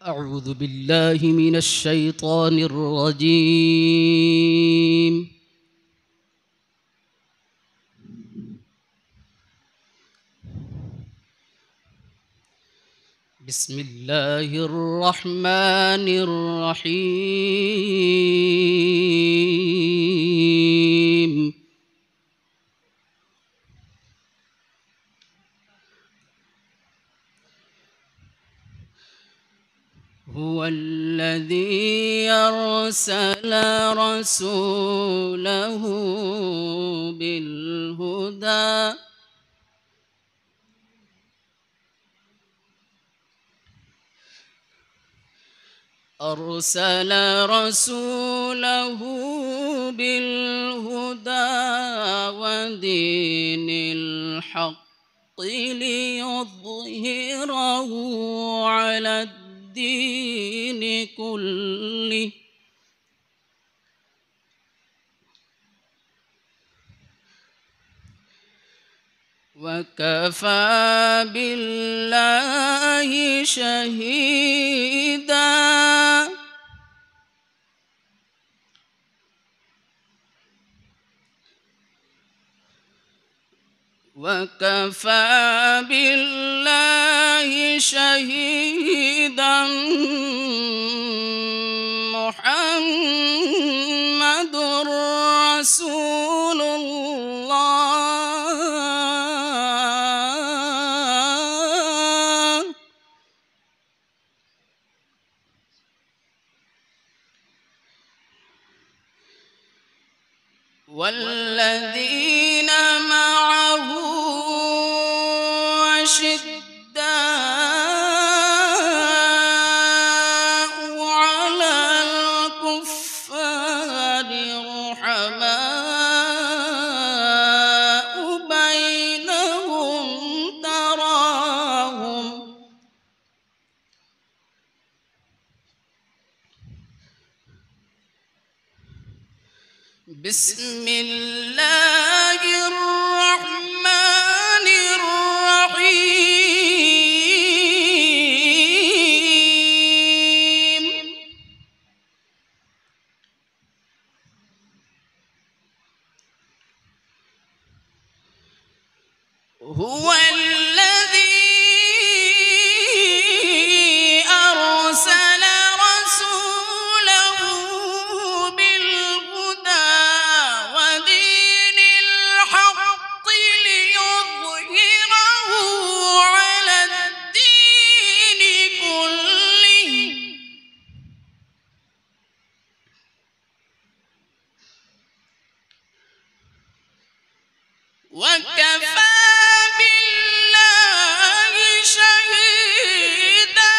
أعوذ بالله من الشيطان الرجيم. بسم الله الرحمن الرحيم. هو الذي أرسل رسوله بالهدى ودين الحق ليظهره على الدين كله وكفى بالله شهيدا. وكفى بالله شهيدا محمد رسول الله والذين معه أشداء على الكفار رحماء بينهم تراهم بسم الله الرحمن الرحيم. هو الذي أرسل رسوله بالهدى ودين الحق ليظهره على الدين كله وكفى بالله شهيدا.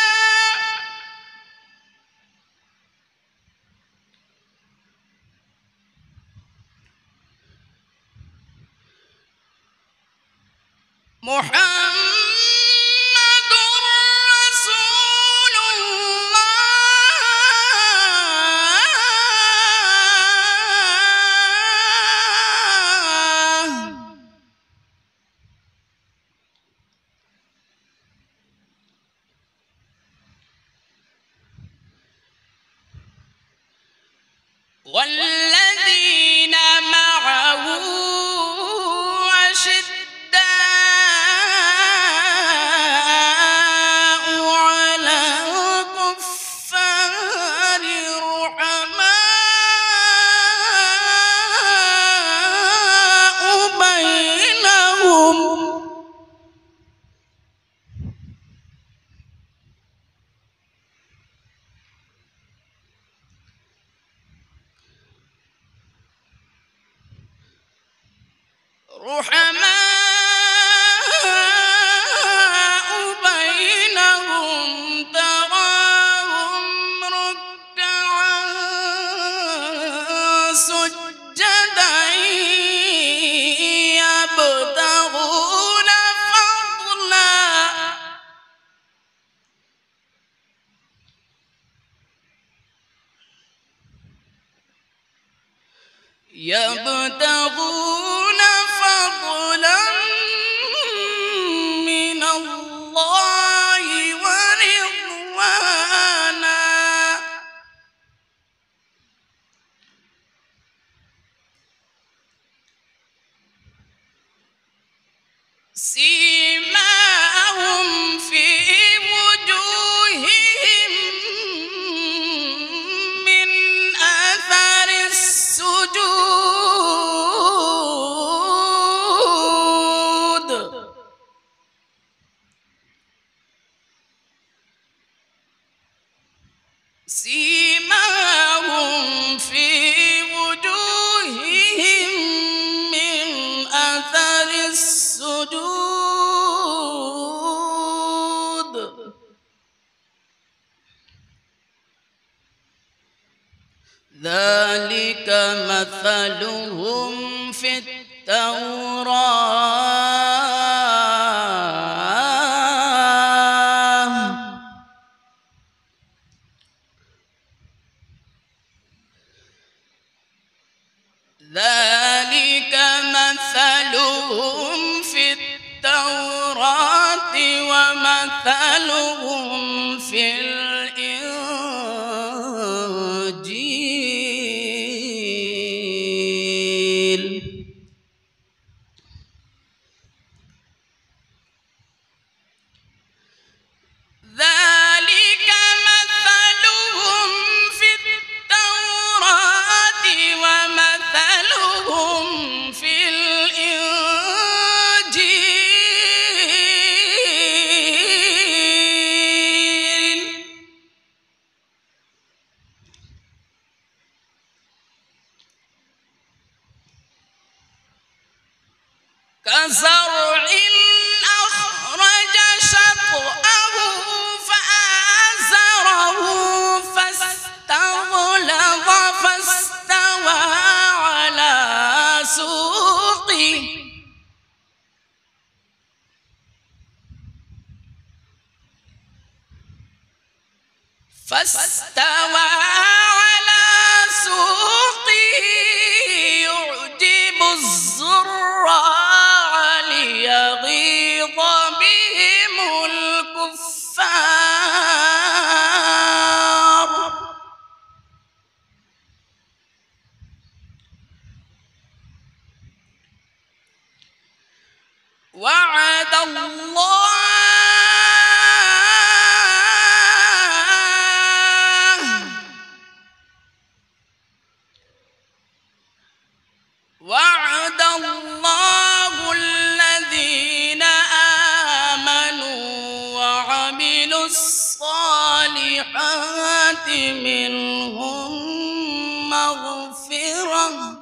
محمد رسول الله والذين معه أشداء على الكفار رحماء بينهم تراهم ركعا سجدا يبتغون فضلا من الله ورضوانا سيماهم في وجوههم من أثر السجود ذلك مثلهم في التوراة ذلك مثلهم في التوراة ومثلهم في الإنجيل ذلك مثلهم في التوراة ومثلهم في الإنجيل كزرع أخرج شطأه فآزره فاستغلظ فاستوى على سوقه يعجب الزراع ليغيظ بهم الكفار وعد الله الذين آمنوا وعملوا الصالحات منهم مغفرة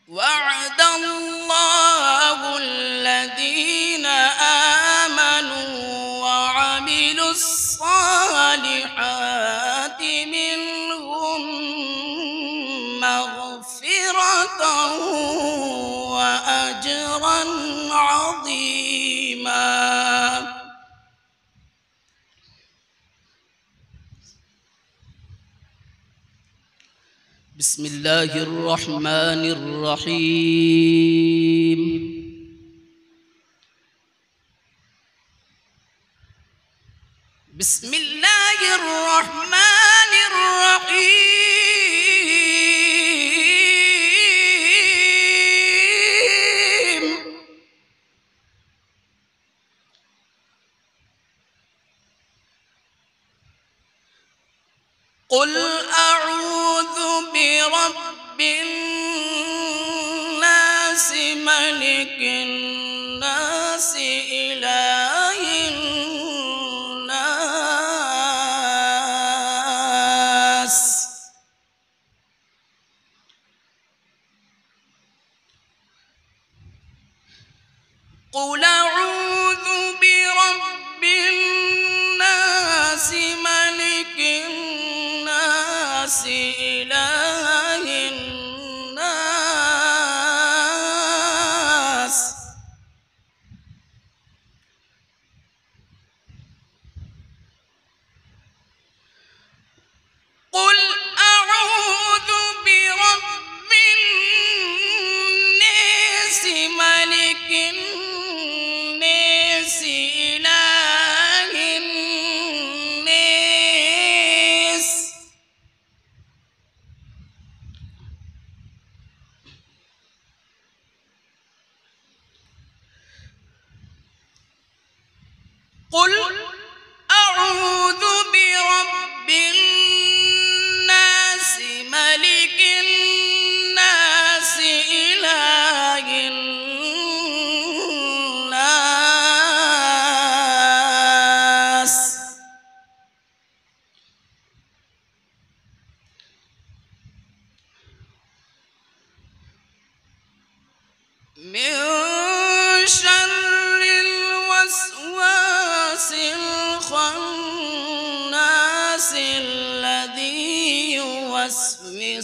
وعد الله الذين آمنوا وعملوا الصالحات منهم مغفرة وأجرا عظيما بسم الله الرحمن الرحيم بسم الله الرحمن الرحيم قل أعوذ برب الناس ملك الناس إله الناس قل أعوذ برب الناس ملك الناس إله الناس قل أعوذ برب الناس ملك الناس إله الناس قل أعوذ برب الناس ملك الناس إله الناس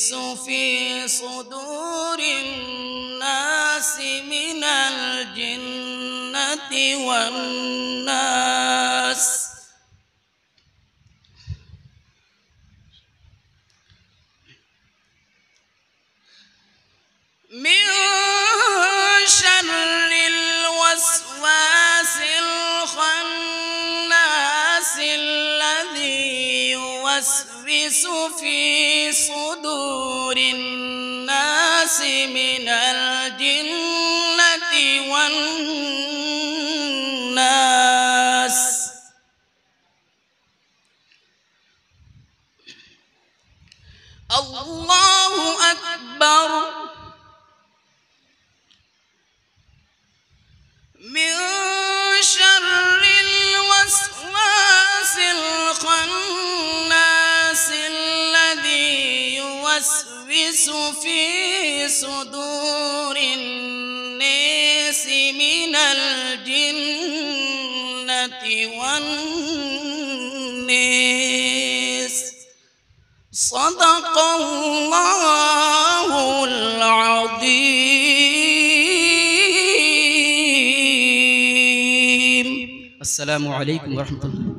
في صدور الناس من الجنة والناس من شر الوسواس الخناس الذي يوسوس في صدور الناس من الجنة والناس. الله أكبر. من شر الوسواس الخناس الذي يوسوس في صدور الناس من الجنة والناس. صدق الله العظيم. السلام عليكم ورحمة الله.